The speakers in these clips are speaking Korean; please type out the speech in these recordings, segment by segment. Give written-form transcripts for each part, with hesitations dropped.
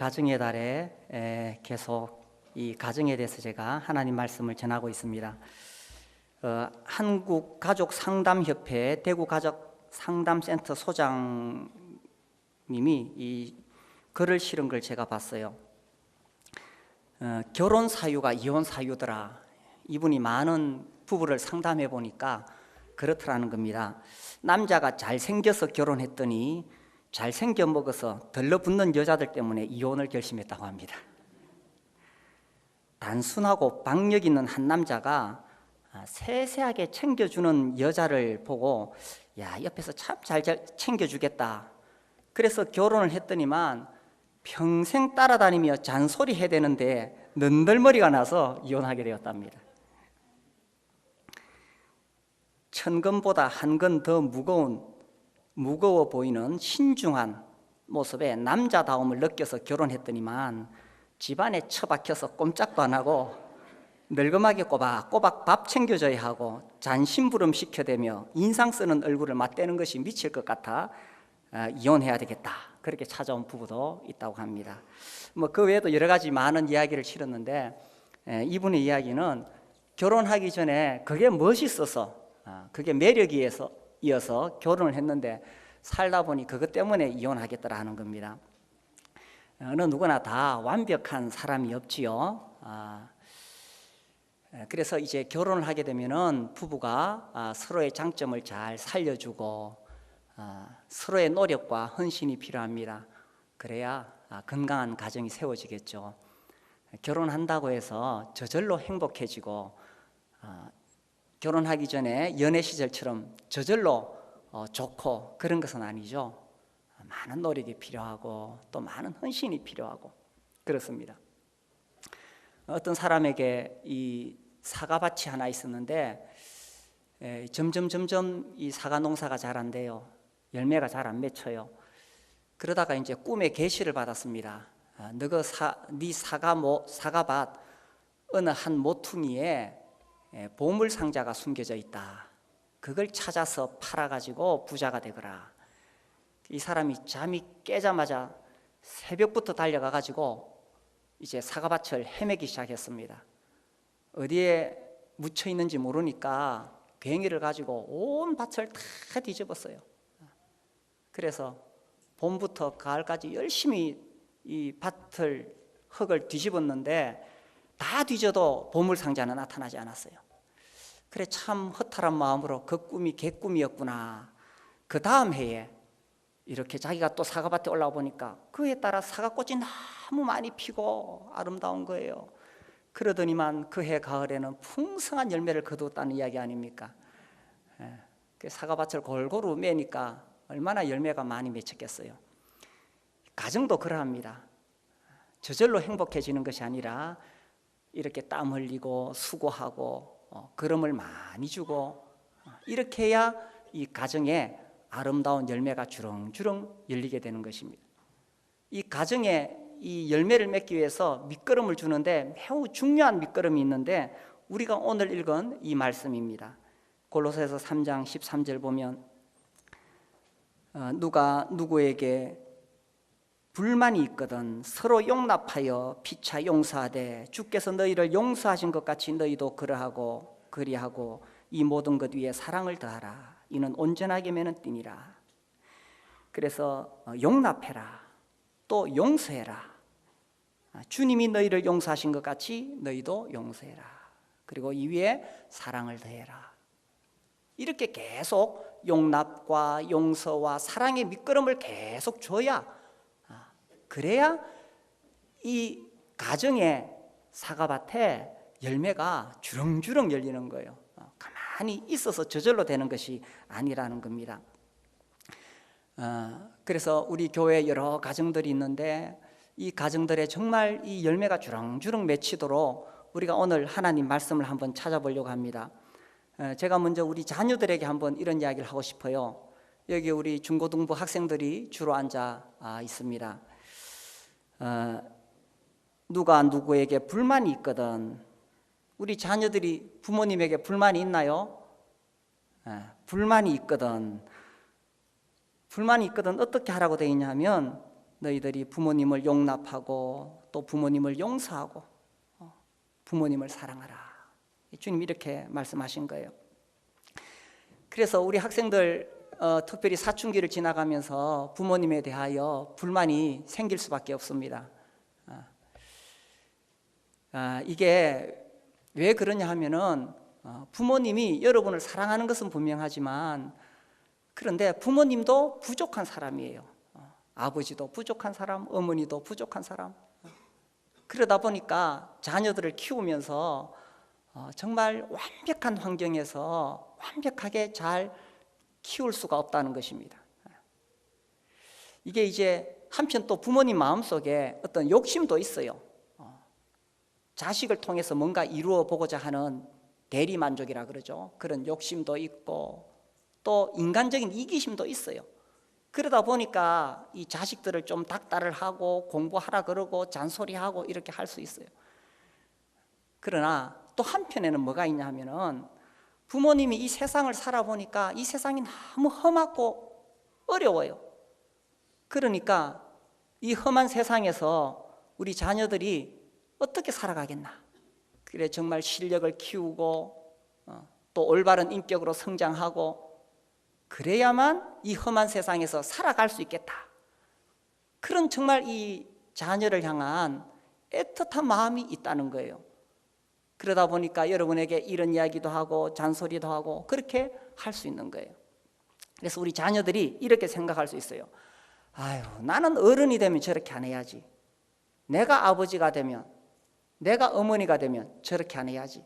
가정의 달에 계속 이 가정에 대해서 제가 하나님 말씀을 전하고 있습니다. 한국가족상담협회 대구가족상담센터 소장님이 이 글을 실은 걸 제가 봤어요. 결혼 사유가 이혼 사유더라. 이분이 많은 부부를 상담해 보니까 그렇더라는 겁니다. 남자가 잘생겨서 결혼했더니 잘생겨 먹어서 들러붙는 여자들 때문에 이혼을 결심했다고 합니다. 단순하고 박력 있는 한 남자가 세세하게 챙겨주는 여자를 보고 야, 옆에서 참 잘 챙겨주겠다. 그래서 결혼을 했더니만 평생 따라다니며 잔소리 해야 되는데 는들머리가 나서 이혼하게 되었답니다. 천근보다 한 근 더 무거워 보이는 신중한 모습에 남자다움을 느껴서 결혼했더니만 집안에 처박혀서 꼼짝도 안 하고 늙음하게 꼬박꼬박 밥 챙겨줘야 하고 잔심부름 시켜대며 인상 쓰는 얼굴을 맞대는 것이 미칠 것 같아 이혼해야 되겠다. 그렇게 찾아온 부부도 있다고 합니다. 그 외에도 여러 가지 많은 이야기를 실었는데 이분의 이야기는 결혼하기 전에 그게 멋있어서 그게 매력이 이어서 결혼을 했는데 살다 보니 그것 때문에 이혼하겠다라는 겁니다. 어느 누구나 다 완벽한 사람이 없지요. 그래서 이제 결혼을 하게 되면은 부부가 서로의 장점을 잘 살려주고 서로의 노력과 헌신이 필요합니다. 그래야 건강한 가정이 세워지겠죠. 결혼한다고 해서 저절로 행복해지고 결혼하기 전에 연애 시절처럼 저절로 좋고 그런 것은 아니죠. 많은 노력이 필요하고 또 많은 헌신이 필요하고 그렇습니다. 어떤 사람에게 이 사과밭이 하나 있었는데 점점 이 사과 농사가 잘 안 돼요. 열매가 잘 안 맺혀요. 그러다가 이제 꿈에 계시를 받았습니다. 네 사과밭 어느 한 모퉁이에 보물 상자가 숨겨져 있다. 그걸 찾아서 팔아가지고 부자가 되거라. 이 사람이 잠이 깨자마자 새벽부터 달려가가지고 이제 사과밭을 헤매기 시작했습니다. 어디에 묻혀 있는지 모르니까 괭이를 가지고 온 밭을 다 뒤집었어요. 그래서 봄부터 가을까지 열심히 이 밭을 흙을 뒤집었는데 다 뒤져도 보물상자는 나타나지 않았어요. 그래 참 허탈한 마음으로 그 꿈이 개꿈이었구나. 그 다음 해에 이렇게 자기가 또 사과밭에 올라와 보니까 그에 따라 사과꽃이 너무 많이 피고 아름다운 거예요. 그러더니만 그해 가을에는 풍성한 열매를 거두었다는 이야기 아닙니까? 그 사과밭을 골고루 매니까 얼마나 열매가 많이 맺혔겠어요. 가정도 그러합니다. 저절로 행복해지는 것이 아니라 이렇게 땀 흘리고 수고하고 그럼을 많이 주고 이렇게 해야 이 가정에 아름다운 열매가 주렁주렁 열리게 되는 것입니다. 이 가정에 이 열매를 맺기 위해서 밑거름을 주는데 매우 중요한 밑거름이 있는데 우리가 오늘 읽은 이 말씀입니다. 골로새서 3장 13절 보면 누가 누구에게 불만이 있거든 서로 용납하여 피차 용서하되 주께서 너희를 용서하신 것 같이 너희도 그리하고 이 모든 것 위에 사랑을 더하라. 이는 온전하게 매는 띠니라. 그래서 용납해라. 또 용서해라. 주님이 너희를 용서하신 것 같이 너희도 용서해라. 그리고 이 위에 사랑을 더해라. 이렇게 계속 용납과 용서와 사랑의 밑거름을 계속 줘야 그래야 이 가정의 사과밭에 열매가 주렁주렁 열리는 거예요. 가만히 있어서 저절로 되는 것이 아니라는 겁니다. 그래서 우리 교회에 여러 가정들이 있는데 이 가정들에 정말 이 열매가 주렁주렁 맺히도록 우리가 오늘 하나님 말씀을 한번 찾아보려고 합니다. 제가 먼저 우리 자녀들에게 한번 이런 이야기를 하고 싶어요. 여기 우리 중고등부 학생들이 주로 앉아 있습니다. 누가 누구에게 불만이 있거든. 우리 자녀들이 부모님에게 불만이 있나요? 불만이 있거든 어떻게 하라고 되어 있냐면 너희들이 부모님을 용납하고 또 부모님을 용서하고 부모님을 사랑하라. 주님 이렇게 말씀하신 거예요. 그래서 우리 학생들 특별히 사춘기를 지나가면서 부모님에 대하여 불만이 생길 수밖에 없습니다. 이게 왜 그러냐 하면은 부모님이 여러분을 사랑하는 것은 분명하지만 그런데 부모님도 부족한 사람이에요. 아버지도 부족한 사람, 어머니도 부족한 사람. 그러다 보니까 자녀들을 키우면서 정말 완벽한 환경에서 완벽하게 잘 키울 수가 없다는 것입니다. 이게 이제 한편 또 부모님 마음속에 어떤 욕심도 있어요. 자식을 통해서 뭔가 이루어 보고자 하는 대리만족이라 그러죠. 그런 욕심도 있고 또 인간적인 이기심도 있어요. 그러다 보니까 이 자식들을 좀 닥달을 하고 공부하라 그러고 잔소리하고 이렇게 할 수 있어요. 그러나 또 한편에는 뭐가 있냐 하면은 부모님이 이 세상을 살아보니까 이 세상이 너무 험하고 어려워요. 그러니까 이 험한 세상에서 우리 자녀들이 어떻게 살아가겠나. 그래 정말 실력을 키우고 또 올바른 인격으로 성장하고 그래야만 이 험한 세상에서 살아갈 수 있겠다. 그런 정말 이 자녀를 향한 애틋한 마음이 있다는 거예요. 그러다 보니까 여러분에게 이런 이야기도 하고 잔소리도 하고 그렇게 할 수 있는 거예요. 그래서 우리 자녀들이 이렇게 생각할 수 있어요. 아유, 나는 어른이 되면 저렇게 안 해야지. 내가 아버지가 되면, 내가 어머니가 되면 저렇게 안 해야지.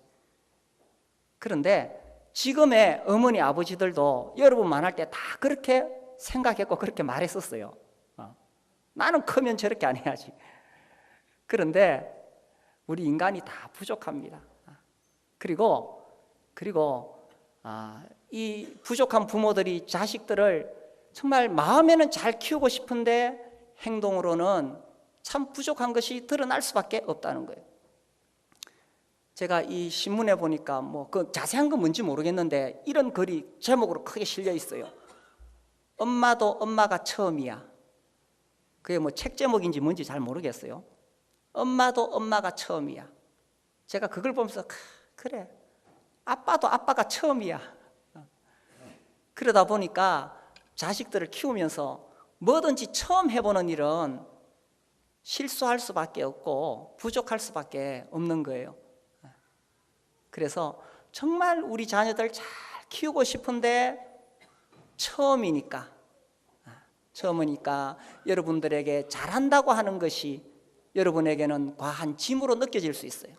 그런데 지금의 어머니 아버지들도 여러분 만날 때 다 그렇게 생각했고 그렇게 말했었어요. 나는 크면 저렇게 안 해야지. 그런데 우리 인간이 다 부족합니다. 그리고 이 부족한 부모들이 자식들을 정말 마음에는 잘 키우고 싶은데 행동으로는 참 부족한 것이 드러날 수밖에 없다는 거예요. 제가 이 신문에 보니까 그 자세한 건 뭔지 모르겠는데 이런 글이 제목으로 크게 실려 있어요. 엄마도 엄마가 처음이야. 그게 책 제목인지 뭔지 잘 모르겠어요. 엄마도 엄마가 처음이야. 제가 그걸 보면서 그래, 아빠도 아빠가 처음이야. 그러다 보니까 자식들을 키우면서 뭐든지 처음 해보는 일은 실수할 수밖에 없고 부족할 수밖에 없는 거예요. 그래서 정말 우리 자녀들 잘 키우고 싶은데 처음이니까 여러분들에게 잘한다고 하는 것이 여러분에게는 과한 짐으로 느껴질 수 있어요.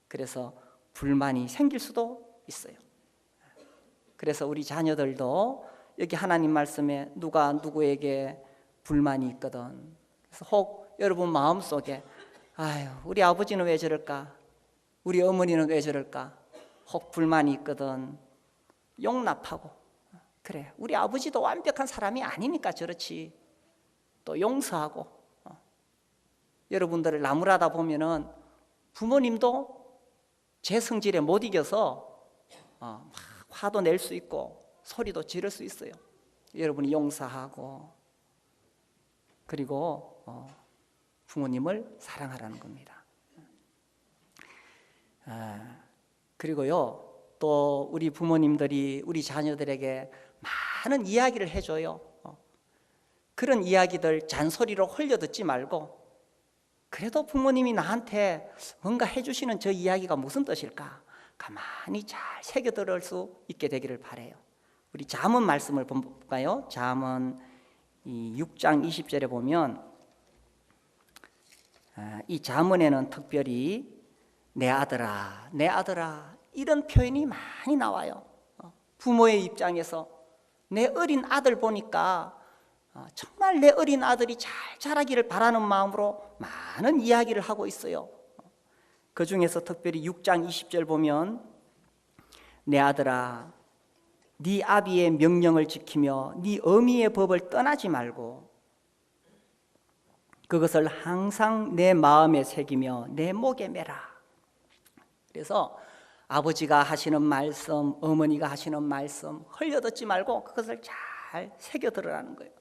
그래서 불만이 생길 수도 있어요. 그래서 우리 자녀들도 여기 하나님 말씀에 누가 누구에게 불만이 있거든, 그래서 혹 여러분 마음속에 아유, 우리 아버지는 왜 저럴까, 우리 어머니는 왜 저럴까, 혹 불만이 있거든, 용납하고 그래, 우리 아버지도 완벽한 사람이 아니니까 저렇지, 또 용서하고 여러분들을 나무라다 보면은 부모님도 제 성질에 못 이겨서 막 화도 낼 수 있고 소리도 지를 수 있어요. 여러분이 용서하고 그리고 부모님을 사랑하라는 겁니다. 그리고요, 또 우리 부모님들이 우리 자녀들에게 많은 이야기를 해줘요. 그런 이야기들 잔소리로 흘려 듣지 말고 그래도 부모님이 나한테 뭔가 해주시는 저 이야기가 무슨 뜻일까 가만히 잘 새겨들을 수 있게 되기를 바라요. 우리 잠언 말씀을 볼까요? 잠언 6장 20절에 보면 이 잠언에는 특별히 내 아들아, 내 아들아 이런 표현이 많이 나와요. 부모의 입장에서 내 어린 아들 보니까 정말 내 어린 아들이 잘 자라기를 바라는 마음으로 많은 이야기를 하고 있어요. 그 중에서 특별히 6장 20절 보면 내 아들아, 네 아비의 명령을 지키며 네 어미의 법을 떠나지 말고 그것을 항상 내 마음에 새기며 내 목에 매라. 그래서 아버지가 하시는 말씀, 어머니가 하시는 말씀 흘려듣지 말고 그것을 잘 새겨들으라는 거예요.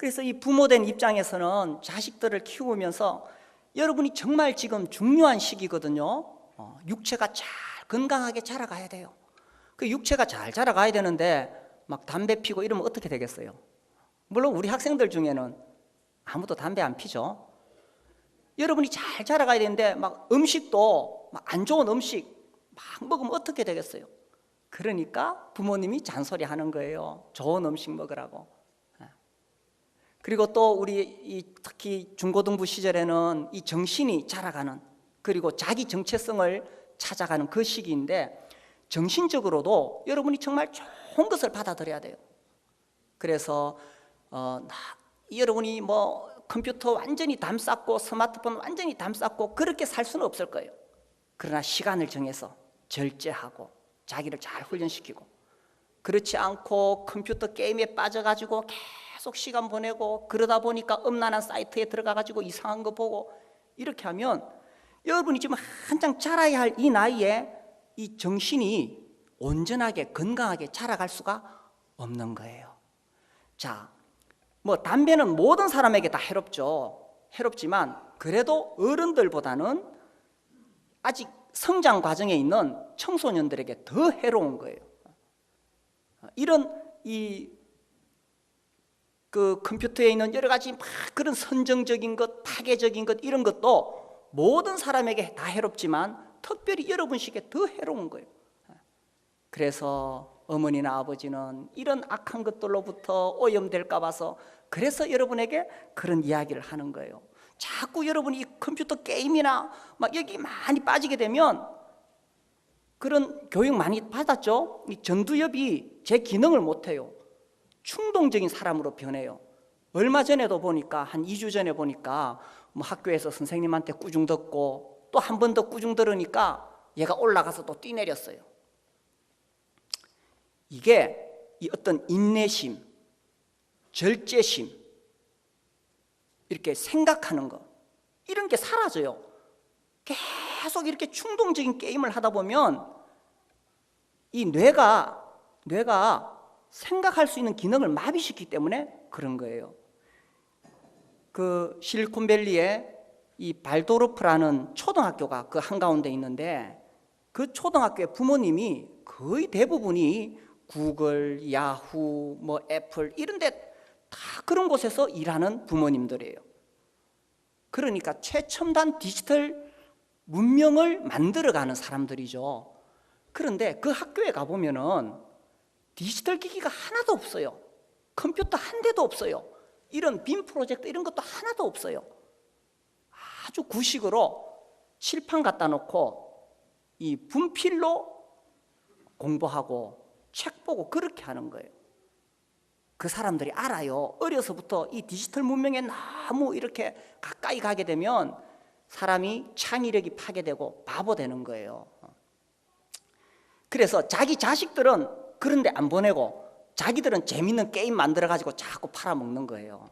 그래서 이 부모된 입장에서는 자식들을 키우면서 여러분이 정말 지금 중요한 시기거든요. 육체가 잘 건강하게 자라가야 돼요. 그 육체가 잘 자라가야 되는데 막 담배 피고 이러면 어떻게 되겠어요? 물론 우리 학생들 중에는 아무도 담배 안 피죠. 여러분이 잘 자라가야 되는데 막 음식도 막 안 좋은 음식 막 먹으면 어떻게 되겠어요? 그러니까 부모님이 잔소리하는 거예요. 좋은 음식 먹으라고. 그리고 또 우리 특히 중고등부 시절에는 이 정신이 자라가는, 그리고 자기 정체성을 찾아가는 그 시기인데, 정신적으로도 여러분이 정말 좋은 것을 받아들여야 돼요. 그래서 여러분이 뭐 컴퓨터 완전히 담쌓고 스마트폰 완전히 담쌓고 그렇게 살 수는 없을 거예요. 그러나 시간을 정해서 절제하고 자기를 잘 훈련시키고, 그렇지 않고 컴퓨터 게임에 빠져가지고 계속 시간 보내고 그러다 보니까 음란한 사이트에 들어가가지고 이상한 거 보고 이렇게 하면 여러분이 지금 한창 자라야 할 이 나이에 이 정신이 온전하게 건강하게 자라갈 수가 없는 거예요. 자, 뭐 담배는 모든 사람에게 다 해롭죠. 해롭지만 그래도 어른들보다는 아직 성장 과정에 있는 청소년들에게 더 해로운 거예요. 이런 그 컴퓨터에 있는 여러 가지 막 그런 선정적인 것, 파괴적인 것, 이런 것도 모든 사람에게 다 해롭지만 특별히 여러분에게 더 해로운 거예요. 그래서 어머니나 아버지는 이런 악한 것들로부터 오염될까 봐서 그래서 여러분에게 그런 이야기를 하는 거예요. 자꾸 여러분이 이 컴퓨터 게임이나 막 여기 많이 빠지게 되면, 그런 교육 많이 받았죠? 이 전두엽이 제 기능을 못해요. 충동적인 사람으로 변해요. 얼마 전에도 보니까 한 2주 전에 보니까 뭐 학교에서 선생님한테 꾸중 듣고 또 한 번 더 꾸중 들으니까 얘가 올라가서 또 뛰내렸어요. 이게 이 어떤 인내심, 절제심, 이렇게 생각하는 거, 이런 게 사라져요. 계속 이렇게 충동적인 게임을 하다 보면 이 뇌가 생각할 수 있는 기능을 마비시키기 때문에 그런 거예요. 그 실리콘밸리에 이 발도르프라는 초등학교가 그 한가운데 있는데, 그 초등학교의 부모님이 거의 대부분이 구글, 야후, 뭐 애플 이런 데 다 그런 곳에서 일하는 부모님들이에요. 그러니까 최첨단 디지털 문명을 만들어가는 사람들이죠. 그런데 그 학교에 가보면은 디지털 기기가 하나도 없어요. 컴퓨터 한 대도 없어요. 이런 빔 프로젝터 이런 것도 하나도 없어요. 아주 구식으로 칠판 갖다 놓고 이 분필로 공부하고 책 보고 그렇게 하는 거예요. 그 사람들이 알아요. 어려서부터 이 디지털 문명에 너무 이렇게 가까이 가게 되면 사람이 창의력이 파괴되고 바보 되는 거예요. 그래서 자기 자식들은 그런데 안 보내고 자기들은 재밌는 게임 만들어가지고 자꾸 팔아먹는 거예요.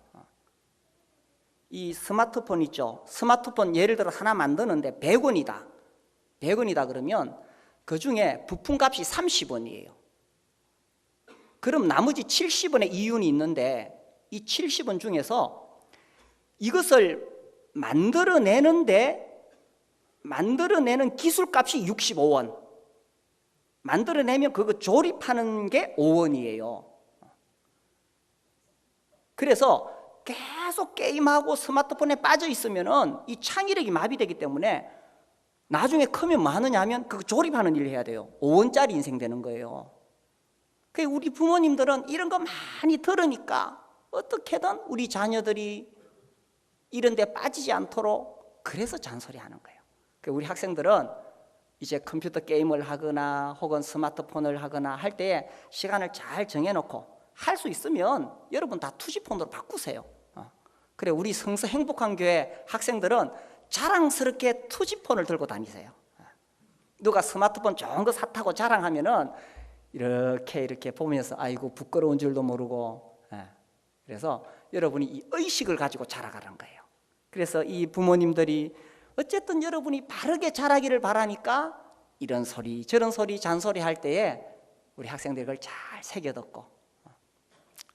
이 스마트폰 있죠. 스마트폰 예를 들어 하나 만드는데 100원이다. 100원이다 그러면 그 중에 부품값이 30원이에요. 그럼 나머지 70원의 이윤이 있는데, 이 70원 중에서 이것을 만들어내는 기술값이 65원, 만들어내면 그거 조립하는 게 5원이에요. 그래서 계속 게임하고 스마트폰에 빠져 있으면은 이 창의력이 마비되기 때문에 나중에 크면 뭐 하느냐 하면 그거 조립하는 일을 해야 돼요. 5원짜리 인생 되는 거예요. 우리 부모님들은 이런 거 많이 들으니까 어떻게든 우리 자녀들이 이런 데 빠지지 않도록 그래서 잔소리하는 거예요. 우리 학생들은 이제 컴퓨터 게임을 하거나 혹은 스마트폰을 하거나 할 때 시간을 잘 정해놓고 할 수 있으면 여러분 다 투지폰으로 바꾸세요. 그래, 우리 성서 행복한 교회 학생들은 자랑스럽게 투지폰을 들고 다니세요. 누가 스마트폰 좋은 거 샀다고 자랑하면은 이렇게 보면서 아이고 부끄러운 줄도 모르고. 그래서 여러분이 이 의식을 가지고 자라가는 거예요. 그래서 이 부모님들이 어쨌든 여러분이 바르게 자라기를 바라니까 이런 소리 저런 소리 잔소리 할 때에 우리 학생들이 그걸 잘 새겨듣고,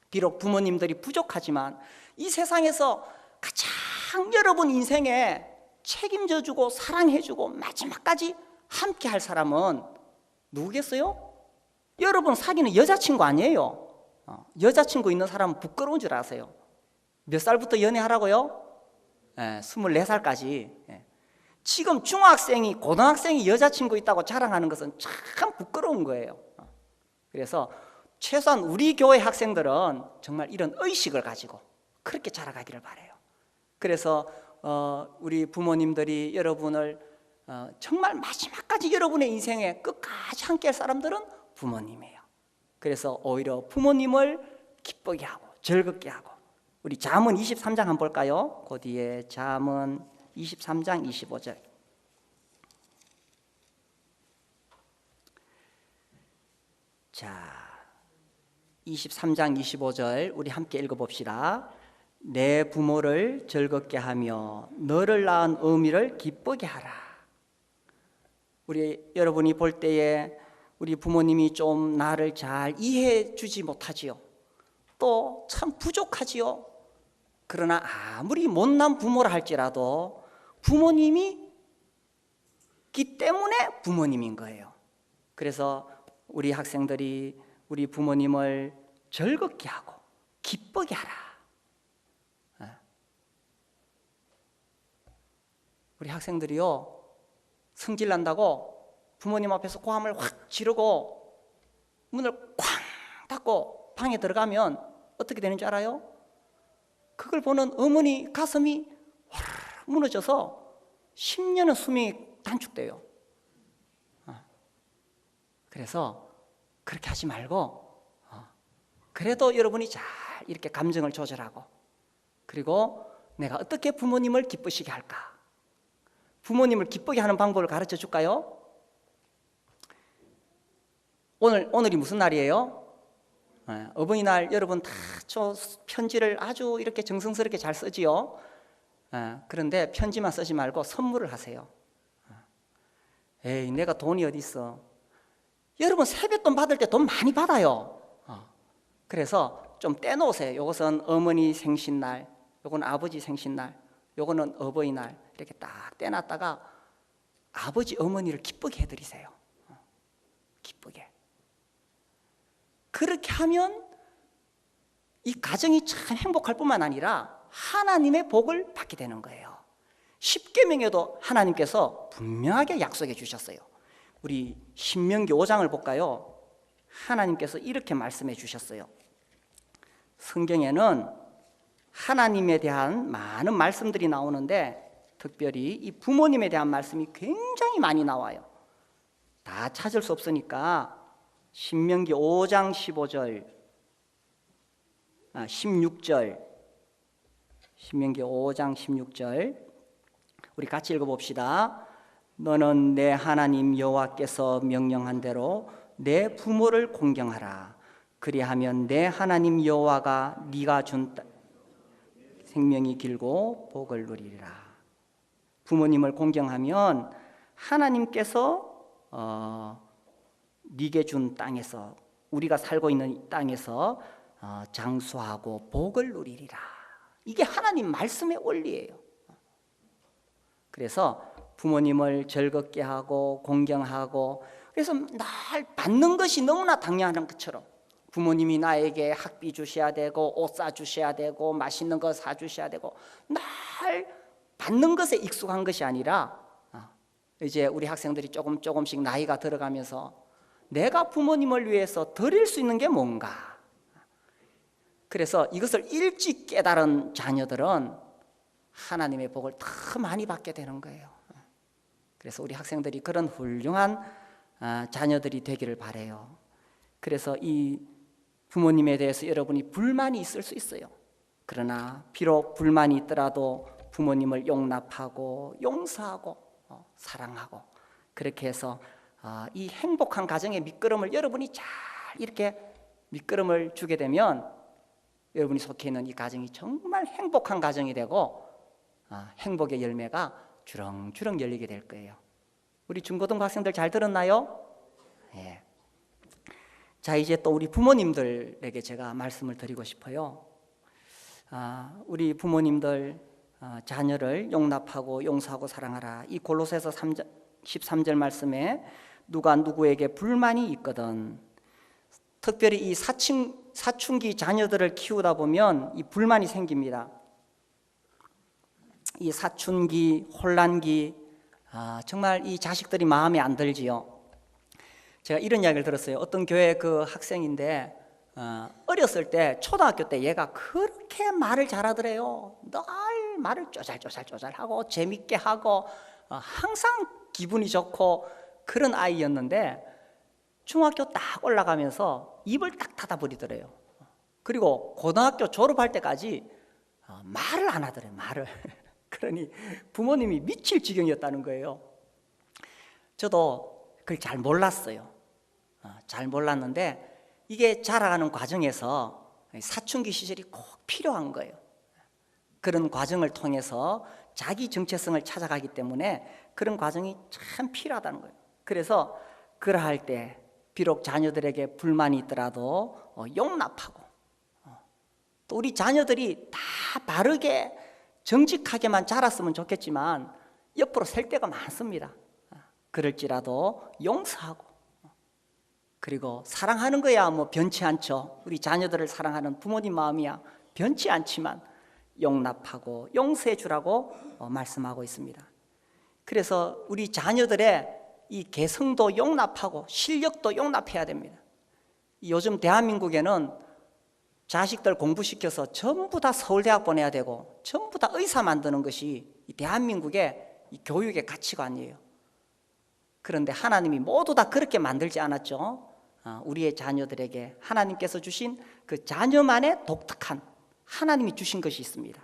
비록 부모님들이 부족하지만 이 세상에서 가장 여러분 인생에 책임져주고 사랑해주고 마지막까지 함께 할 사람은 누구겠어요? 여러분 사귀는 여자친구 아니에요. 여자친구 있는 사람은 부끄러운 줄 아세요? 몇 살부터 연애하라고요? 24살까지. 지금 중학생이 고등학생이 여자친구 있다고 자랑하는 것은 참 부끄러운 거예요. 그래서 최소한 우리 교회 학생들은 정말 이런 의식을 가지고 그렇게 자라가기를 바라요. 그래서 우리 부모님들이 여러분을 정말 마지막까지 여러분의 인생에 끝까지 함께 할 사람들은 부모님이에요. 그래서 오히려 부모님을 기쁘게 하고 즐겁게 하고, 우리 잠언 23장 한번 볼까요? 그 뒤에 잠언 23장 25절. 자, 23장 25절 우리 함께 읽어봅시다. 내 부모를 즐겁게 하며 너를 낳은 어미를 기쁘게 하라. 우리 여러분이 볼 때에 우리 부모님이 좀 나를 잘 이해해 주지 못하지요. 또 참 부족하지요. 그러나 아무리 못난 부모라 할지라도 부모님이 기 때문에 부모님인 거예요. 그래서 우리 학생들이 우리 부모님을 즐겁게 하고 기쁘게 하라. 우리 학생들이요, 성질 난다고 부모님 앞에서 고함을 확 지르고 문을 쾅 닫고 방에 들어가면 어떻게 되는 줄 알아요? 그걸 보는 어머니 가슴이 화르르 무너져서 10년은 수명이 단축돼요. 그래서 그렇게 하지 말고 그래도 여러분이 잘 이렇게 감정을 조절하고, 그리고 내가 어떻게 부모님을 기쁘시게 할까? 부모님을 기쁘게 하는 방법을 가르쳐 줄까요? 오늘이 무슨 날이에요? 어버이날. 여러분 다 저 편지를 아주 이렇게 정성스럽게 잘 쓰지요. 그런데 편지만 쓰지 말고 선물을 하세요. 에이, 내가 돈이 어디 있어. 여러분 세뱃돈 받을 때 돈 많이 받아요. 그래서 좀 떼놓으세요. 이것은 어머니 생신날, 이건 아버지 생신날, 이거는 어버이날, 이렇게 딱 떼놨다가 아버지 어머니를 기쁘게 해드리세요. 기쁘게. 그렇게 하면 이 가정이 참 행복할 뿐만 아니라 하나님의 복을 받게 되는 거예요. 십계명에도 하나님께서 분명하게 약속해 주셨어요. 우리 신명기 5장을 볼까요? 하나님께서 이렇게 말씀해 주셨어요. 성경에는 하나님에 대한 많은 말씀들이 나오는데 특별히 이 부모님에 대한 말씀이 굉장히 많이 나와요. 다 찾을 수 없으니까 신명기 5장 15절, 16절, 신명기 5장 16절 우리 같이 읽어봅시다. 너는 내 하나님 여호와께서 명령한 대로 내 부모를 공경하라. 그리하면 내 하나님 여호와가 네가 준 생명이 길고 복을 누리리라. 부모님을 공경하면 하나님께서 네게 준 땅에서, 우리가 살고 있는 이 땅에서 장수하고 복을 누리리라. 이게 하나님 말씀의 원리예요. 그래서 부모님을 즐겁게 하고 공경하고, 그래서 날 받는 것이 너무나 당연한 것처럼 부모님이 나에게 학비 주셔야 되고 옷 사주셔야 되고 맛있는 거 사주셔야 되고, 날 받는 것에 익숙한 것이 아니라 이제 우리 학생들이 조금씩 나이가 들어가면서 내가 부모님을 위해서 드릴 수 있는 게 뭔가, 그래서 이것을 일찍 깨달은 자녀들은 하나님의 복을 더 많이 받게 되는 거예요. 그래서 우리 학생들이 그런 훌륭한 자녀들이 되기를 바라요. 그래서 이 부모님에 대해서 여러분이 불만이 있을 수 있어요. 그러나 비록 불만이 있더라도 부모님을 용납하고 용서하고 사랑하고, 그렇게 해서 이 행복한 가정의 밑거름을 여러분이 잘 이렇게 밑거름을 주게 되면 여러분이 속해 있는 이 가정이 정말 행복한 가정이 되고 행복의 열매가 주렁주렁 열리게 될 거예요. 우리 중고등부 학생들 잘 들었나요? 예. 자, 이제 또 우리 부모님들에게 제가 말씀을 드리고 싶어요. 우리 부모님들 자녀를 용납하고 용서하고 사랑하라. 이 골로새서 13절 말씀에 누가 누구에게 불만이 있거든, 특별히 이 사춘기 자녀들을 키우다 보면 이 불만이 생깁니다. 이 사춘기, 혼란기, 정말 이 자식들이 마음에 안 들지요. 제가 이런 이야기를 들었어요. 어떤 교회 그 학생인데 어렸을 때, 초등학교 때 얘가 그렇게 말을 잘하더래요. 늘 말을 쪼잘쪼잘하고 재밌게 하고 항상 기분이 좋고 그런 아이였는데, 중학교 딱 올라가면서 입을 딱 닫아버리더래요. 그리고 고등학교 졸업할 때까지 말을 안 하더래요. 말을. 그러니 부모님이 미칠 지경이었다는 거예요. 저도 그걸 잘 몰랐어요. 잘 몰랐는데 이게 자라가는 과정에서 사춘기 시절이 꼭 필요한 거예요. 그런 과정을 통해서 자기 정체성을 찾아가기 때문에 그런 과정이 참 필요하다는 거예요. 그래서 그러할 때 비록 자녀들에게 불만이 있더라도 용납하고, 또 우리 자녀들이 다 바르게 정직하게만 자랐으면 좋겠지만 옆으로 셀 때가 많습니다. 그럴지라도 용서하고, 그리고 사랑하는 거야 뭐 변치 않죠. 우리 자녀들을 사랑하는 부모님 마음이야 변치 않지만 용납하고 용서해 주라고 말씀하고 있습니다. 그래서 우리 자녀들의 이 개성도 용납하고 실력도 용납해야 됩니다. 요즘 대한민국에는 자식들 공부시켜서 전부 다 서울대학 보내야 되고 전부 다 의사 만드는 것이 이 대한민국의 이 교육의 가치관이에요. 그런데 하나님이 모두 다 그렇게 만들지 않았죠. 우리의 자녀들에게 하나님께서 주신 그 자녀만의 독특한, 하나님이 주신 것이 있습니다.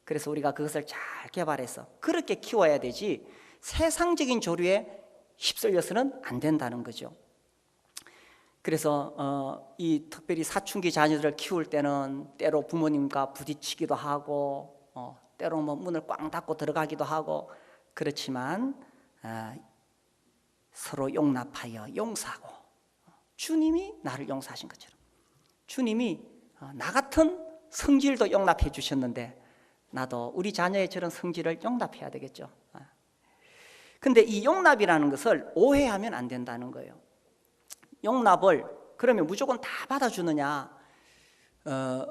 그래서 우리가 그것을 잘 개발해서 그렇게 키워야 되지 세상적인 조류에 휩쓸려서는 안 된다는 거죠. 그래서 이 특별히 사춘기 자녀들을 키울 때는 때로 부모님과 부딪히기도 하고 때로 뭐 문을 꽝 닫고 들어가기도 하고, 그렇지만 서로 용납하여 용서하고, 주님이 나를 용서하신 것처럼 주님이 나 같은 성질도 용납해 주셨는데 나도 우리 자녀의 저런 성질을 용납해야 되겠죠. 근데 이 용납이라는 것을 오해하면 안 된다는 거예요. 용납을 그러면 무조건 다 받아주느냐?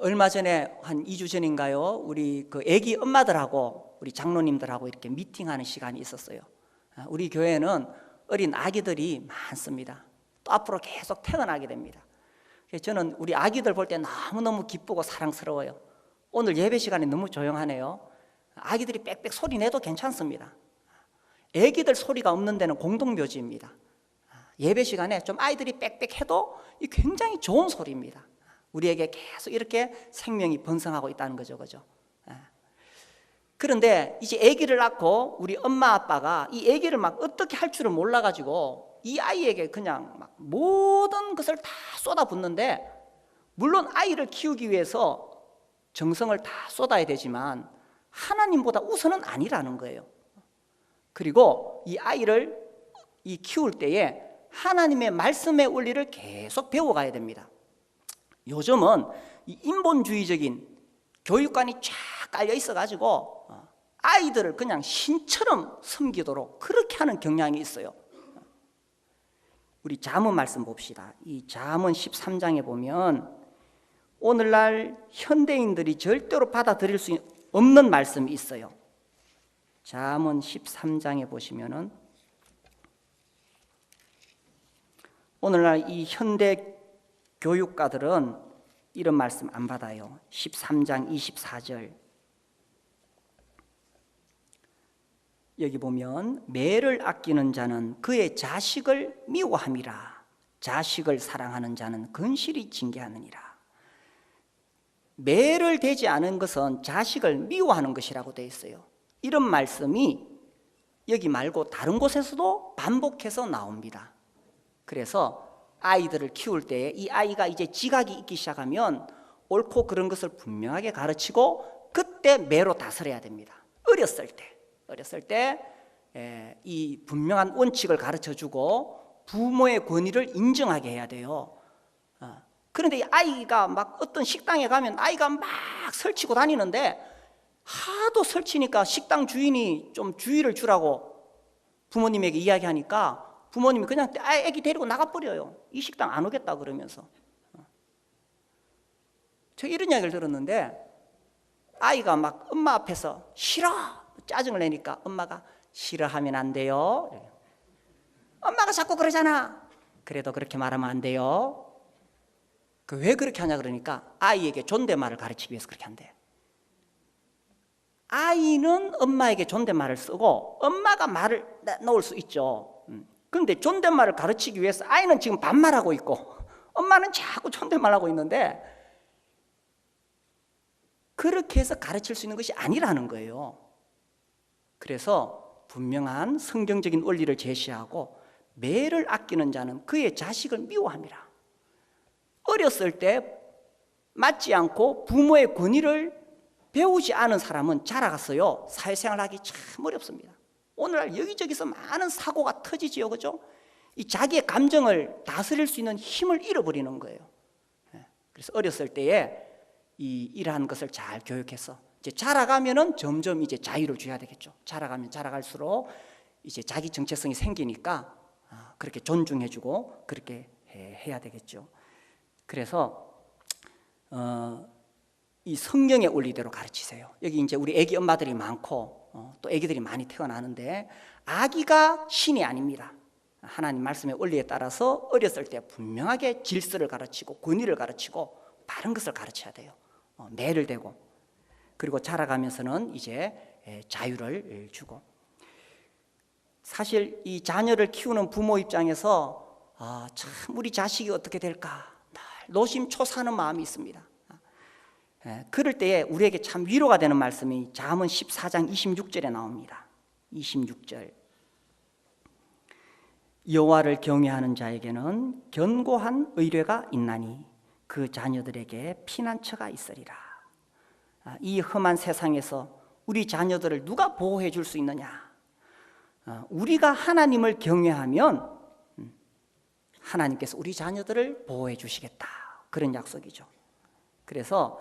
얼마 전에 한 2주 전인가요? 우리 그 애기 엄마들하고 우리 장로님들하고 이렇게 미팅하는 시간이 있었어요. 우리 교회는 어린 아기들이 많습니다. 또 앞으로 계속 태어나게 됩니다. 저는 우리 아기들 볼 때 너무너무 기쁘고 사랑스러워요. 오늘 예배 시간에 너무 조용하네요. 아기들이 빽빽 소리 내도 괜찮습니다. 아기들 소리가 없는 데는 공동묘지입니다. 예배 시간에 좀 아이들이 빽빽 해도 굉장히 좋은 소리입니다. 우리에게 계속 이렇게 생명이 번성하고 있다는 거죠, 그죠? 그런데 이제 아기를 낳고 우리 엄마 아빠가 이 아기를 막 어떻게 할 줄을 몰라가지고 이 아이에게 그냥 막 모든 것을 다 쏟아붓는데, 물론 아이를 키우기 위해서 정성을 다 쏟아야 되지만 하나님보다 우선은 아니라는 거예요. 그리고 이 아이를 키울 때에 하나님의 말씀의 원리를 계속 배워가야 됩니다. 요즘은 이 인본주의적인 교육관이 쫙 깔려 있어가지고 아이들을 그냥 신처럼 섬기도록 그렇게 하는 경향이 있어요. 우리 잠언 말씀 봅시다. 이 잠언 13장에 보면 오늘날 현대인들이 절대로 받아들일 수 없는 말씀이 있어요. 잠언 13장에 보시면은 오늘날 이 현대 교육가들은 이런 말씀 안 받아요. 13장 24절 여기 보면 매를 아끼는 자는 그의 자식을 미워함이라. 자식을 사랑하는 자는 건실히 징계하느니라. 매를 대지 않은 것은 자식을 미워하는 것이라고 되어 있어요. 이런 말씀이 여기 말고 다른 곳에서도 반복해서 나옵니다. 그래서 아이들을 키울 때 이 아이가 이제 지각이 있기 시작하면 옳고 그른 것을 분명하게 가르치고 그때 매로 다스려야 됩니다. 어렸을 때 이 분명한 원칙을 가르쳐주고 부모의 권위를 인정하게 해야 돼요. 그런데 이 아이가 막 어떤 식당에 가면 아이가 막 설치고 다니는데 하도 설치니까 식당 주인이 좀 주의를 주라고 부모님에게 이야기하니까 부모님이 그냥 애기 데리고 나가버려요. 이 식당 안 오겠다 그러면서. 제가 이런 이야기를 들었는데 아이가 막 엄마 앞에서 싫어 짜증을 내니까 엄마가 싫어하면 안 돼요. 엄마가 자꾸 그러잖아. 그래도 그렇게 말하면 안 돼요. 왜 그렇게 하냐 그러니까 아이에게 존댓말을 가르치기 위해서 그렇게 한대. 아이는 엄마에게 존댓말을 쓰고 엄마가 말을 놓을 수 있죠. 그런데 존댓말을 가르치기 위해서 아이는 지금 반말하고 있고 엄마는 자꾸 존댓말하고 있는데 그렇게 해서 가르칠 수 있는 것이 아니라는 거예요. 그래서 분명한 성경적인 원리를 제시하고 매를 아끼는 자는 그의 자식을 미워함이라. 어렸을 때 맞지 않고 부모의 권위를 배우지 않은 사람은 자라갔어요. 사회생활하기 참 어렵습니다. 오늘날 여기저기서 많은 사고가 터지지요, 그죠? 이 자기의 감정을 다스릴 수 있는 힘을 잃어버리는 거예요. 그래서 어렸을 때에 이러한 것을 잘 교육해서 이제 자라가면은 점점 이제 자유를 줘야 되겠죠. 자라가면 자라갈수록 이제 자기 정체성이 생기니까 그렇게 존중해주고 그렇게 해야 되겠죠. 그래서 이 성경의 원리대로 가르치세요. 여기 이제 우리 아기 엄마들이 많고 또 아기들이 많이 태어나는데 아기가 신이 아닙니다. 하나님 말씀의 원리에 따라서 어렸을 때 분명하게 질서를 가르치고 권위를 가르치고 바른 것을 가르쳐야 돼요. 매를 대고 그리고 자라가면서는 이제 자유를 주고. 사실 이 자녀를 키우는 부모 입장에서 참 우리 자식이 어떻게 될까 늘 노심초사하는 마음이 있습니다. 그럴 때에 우리에게 참 위로가 되는 말씀이 잠언 14장 26절에 나옵니다. 26절 여호와를 경외하는 자에게는 견고한 의뢰가 있나니 그 자녀들에게 피난처가 있으리라. 이 험한 세상에서 우리 자녀들을 누가 보호해 줄 수 있느냐? 우리가 하나님을 경외하면 하나님께서 우리 자녀들을 보호해 주시겠다. 그런 약속이죠. 그래서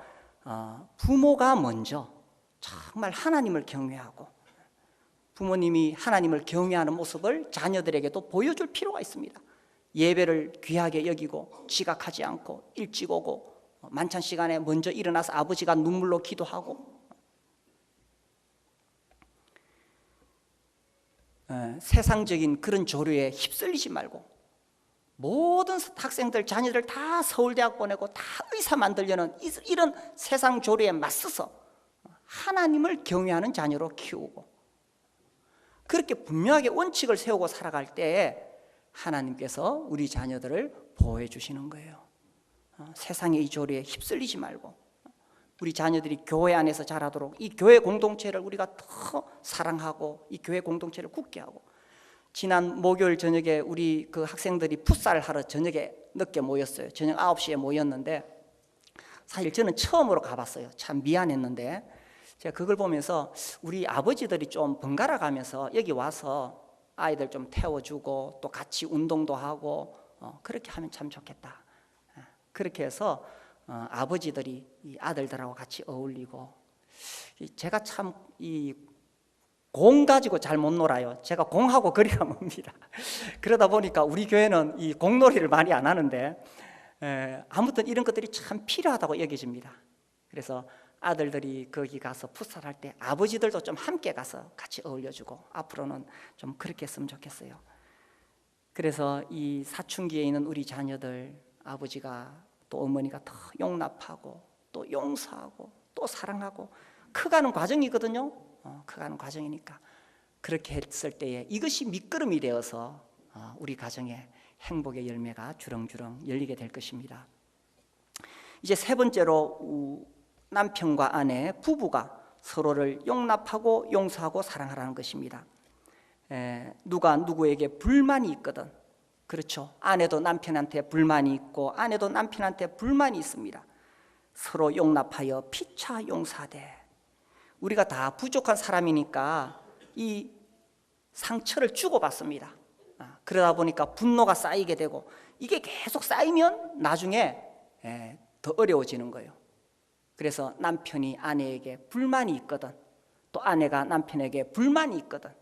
부모가 먼저 정말 하나님을 경외하고 부모님이 하나님을 경외하는 모습을 자녀들에게도 보여줄 필요가 있습니다. 예배를 귀하게 여기고 지각하지 않고 일찍 오고 만찬 시간에 먼저 일어나서 아버지가 눈물로 기도하고 세상적인 그런 조류에 휩쓸리지 말고 모든 학생들 자녀들 다 서울대학 보내고 다 의사 만들려는 이런 세상 조류에 맞서서 하나님을 경외하는 자녀로 키우고 그렇게 분명하게 원칙을 세우고 살아갈 때에 하나님께서 우리 자녀들을 보호해 주시는 거예요. 세상의 이 조류에 휩쓸리지 말고 우리 자녀들이 교회 안에서 자라도록 이 교회 공동체를 우리가 더 사랑하고 이 교회 공동체를 굳게 하고 지난 목요일 저녁에 우리 그 학생들이 풋살 하러 저녁에 늦게 모였어요. 저녁 9시에 모였는데 사실 저는 처음으로 가봤어요. 참 미안했는데 제가 그걸 보면서 우리 아버지들이 좀 번갈아 가면서 여기 와서 아이들 좀 태워주고 또 같이 운동도 하고 그렇게 하면 참 좋겠다. 그렇게 해서 아버지들이 이 아들들하고 같이 어울리고 제가 참 이 공 가지고 잘 못 놀아요. 제가 공하고 거리가 멉니다. 그러다 보니까 우리 교회는 이 공놀이를 많이 안 하는데 아무튼 이런 것들이 참 필요하다고 여겨집니다. 그래서 아들들이 거기 가서 풋살할 때 아버지들도 좀 함께 가서 같이 어울려주고 앞으로는 좀 그렇게 했으면 좋겠어요. 그래서 이 사춘기에 있는 우리 자녀들 아버지가 또 어머니가 더 용납하고 또 용서하고 또 사랑하고 커가는 과정이거든요. 커가는 과정이니까 그렇게 했을 때에 이것이 밑거름이 되어서 우리 가정에 행복의 열매가 주렁주렁 열리게 될 것입니다. 이제 세 번째로 남편과 아내, 부부가 서로를 용납하고 용서하고 사랑하라는 것입니다. 누가 누구에게 불만이 있거든 그렇죠. 아내도 남편한테 불만이 있고 아내도 남편한테 불만이 있습니다. 서로 용납하여 피차 용서하되 우리가 다 부족한 사람이니까 이 상처를 주고받습니다. 그러다 보니까 분노가 쌓이게 되고 이게 계속 쌓이면 나중에 더 어려워지는 거예요. 그래서 남편이 아내에게 불만이 있거든, 또 아내가 남편에게 불만이 있거든,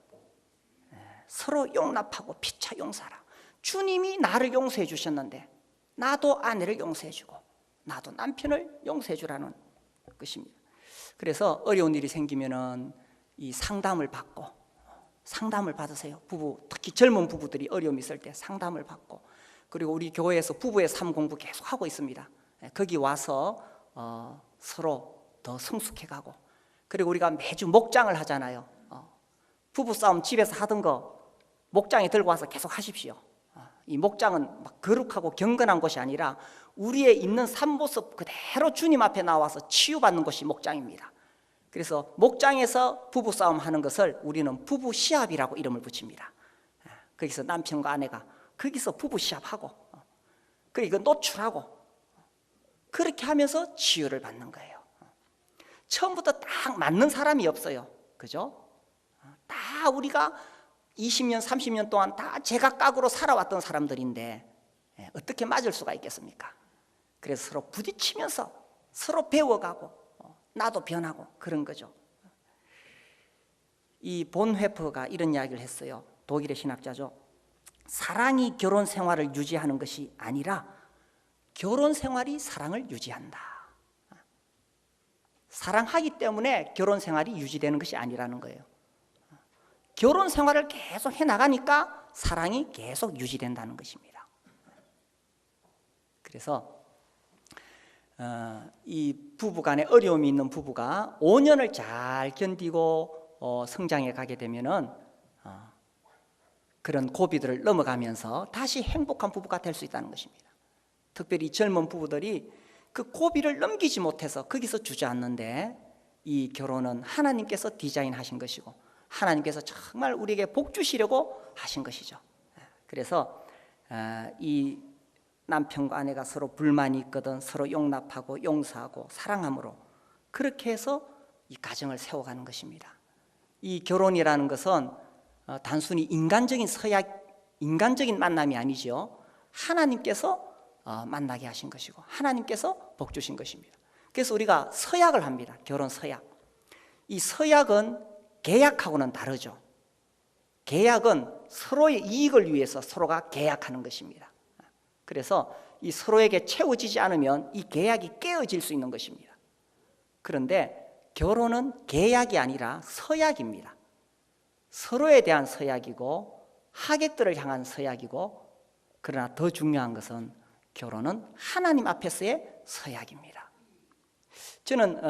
서로 용납하고 피차 용서하라. 주님이 나를 용서해 주셨는데 나도 아내를 용서해 주고 나도 남편을 용서해 주라는 것입니다. 그래서 어려운 일이 생기면은 이 상담을 받으세요. 부부, 특히 젊은 부부들이 어려움이 있을 때 상담을 받고, 그리고 우리 교회에서 부부의 삶 공부 계속 하고 있습니다. 거기 와서 서로 더 성숙해가고, 그리고 우리가 매주 목장을 하잖아요. 부부 싸움 집에서 하던 거 목장에 들고 와서 계속 하십시오. 이 목장은 막 거룩하고 경건한 것이 아니라 우리의 있는 삶 모습 그대로 주님 앞에 나와서 치유받는 것이 목장입니다. 그래서 목장에서 부부싸움 하는 것을 우리는 부부 시합이라고 이름을 붙입니다. 거기서 남편과 아내가 거기서 부부 시합하고, 그리고 노출하고, 그렇게 하면서 치유를 받는 거예요. 처음부터 딱 맞는 사람이 없어요. 그죠? 다 우리가 20년, 30년 동안 다 제각각으로 살아왔던 사람들인데 어떻게 맞을 수가 있겠습니까? 그래서 서로 부딪히면서 서로 배워가고 나도 변하고 그런 거죠. 이 본회퍼가 이런 이야기를 했어요. 독일의 신학자죠. 사랑이 결혼 생활을 유지하는 것이 아니라 결혼 생활이 사랑을 유지한다. 사랑하기 때문에 결혼 생활이 유지되는 것이 아니라는 거예요. 결혼 생활을 계속 해나가니까 사랑이 계속 유지된다는 것입니다. 그래서 이 부부간에 어려움이 있는 부부가 5년을 잘 견디고 성장해 가게 되면은 그런 고비들을 넘어가면서 다시 행복한 부부가 될 수 있다는 것입니다. 특별히 젊은 부부들이 그 고비를 넘기지 못해서 거기서 주저앉는데, 이 결혼은 하나님께서 디자인하신 것이고 하나님께서 정말 우리에게 복 주시려고 하신 것이죠. 그래서 이 남편과 아내가 서로 불만이 있거든 서로 용납하고 용서하고 사랑함으로 그렇게 해서 이 가정을 세워가는 것입니다. 이 결혼이라는 것은 단순히 인간적인 만남이 아니죠. 하나님께서 만나게 하신 것이고 하나님께서 복 주신 것입니다. 그래서 우리가 서약을 합니다. 결혼 서약. 이 서약은 계약하고는 다르죠. 계약은 서로의 이익을 위해서 서로가 계약하는 것입니다. 그래서 이 서로에게 채워지지 않으면 이 계약이 깨어질 수 있는 것입니다. 그런데 결혼은 계약이 아니라 서약입니다. 서로에 대한 서약이고 하객들을 향한 서약이고, 그러나 더 중요한 것은 결혼은 하나님 앞에서의 서약입니다. 저는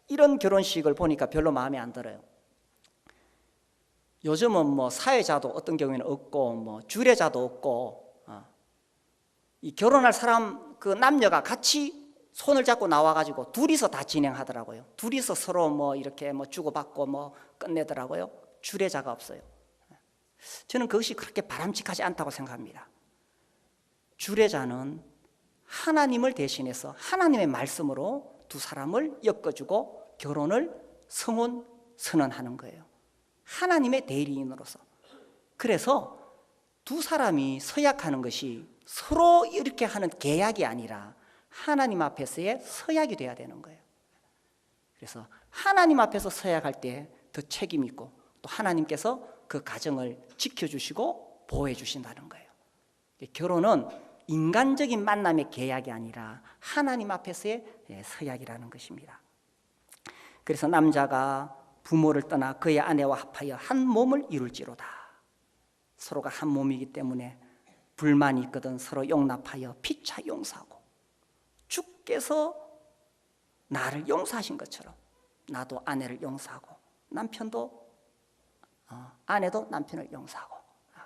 이런 결혼식을 보니까 별로 마음에 안 들어요. 요즘은 뭐 사회자도 어떤 경우에는 없고 뭐 주례자도 없고, 이 결혼할 사람 그 남녀가 같이 손을 잡고 나와가지고 둘이서 다 진행하더라고요. 둘이서 서로 뭐 이렇게 뭐 주고받고 뭐 끝내더라고요. 주례자가 없어요. 저는 그것이 그렇게 바람직하지 않다고 생각합니다. 주례자는 하나님을 대신해서 하나님의 말씀으로 두 사람을 엮어주고 결혼을 선언하는 거예요. 하나님의 대리인으로서. 그래서 두 사람이 서약하는 것이 서로 이렇게 하는 계약이 아니라 하나님 앞에서의 서약이 돼야 되는 거예요. 그래서 하나님 앞에서 서약할 때 더 책임 있고 또 하나님께서 그 가정을 지켜주시고 보호해 주신다는 거예요. 결혼은 인간적인 만남의 계약이 아니라 하나님 앞에서의 서약이라는 것입니다. 그래서 남자가 부모를 떠나 그의 아내와 합하여 한 몸을 이룰지로다. 서로가 한 몸이기 때문에 불만이 있거든 서로 용납하여 피차 용서하고, 주께서 나를 용서하신 것처럼 나도 아내를 용서하고 남편도 아내도 남편을 용서하고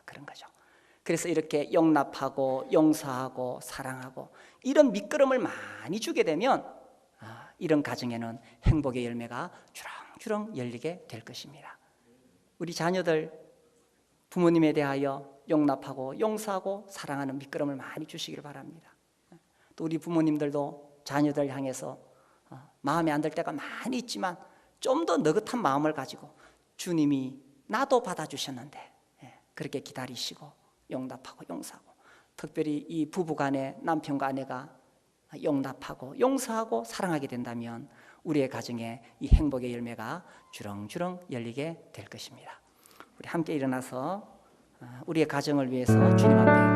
그런 거죠. 그래서 이렇게 용납하고 용서하고 사랑하고 이런 밑거름을 많이 주게 되면 이런 가정에는 행복의 열매가 주렁주렁 열리게 될 것입니다. 우리 자녀들 부모님에 대하여 용납하고 용서하고 사랑하는 밑거름을 많이 주시길 바랍니다. 또 우리 부모님들도 자녀들 향해서 마음에 안 들 때가 많이 있지만 좀 더 느긋한 마음을 가지고 주님이 나도 받아주셨는데 그렇게 기다리시고 용납하고 용서하고, 특별히 이 부부간에 남편과 아내가 용납하고 용서하고 사랑하게 된다면 우리의 가정에 이 행복의 열매가 주렁주렁 열리게 될 것입니다. 우리 함께 일어나서 우리의 가정을 위해서 주님 앞에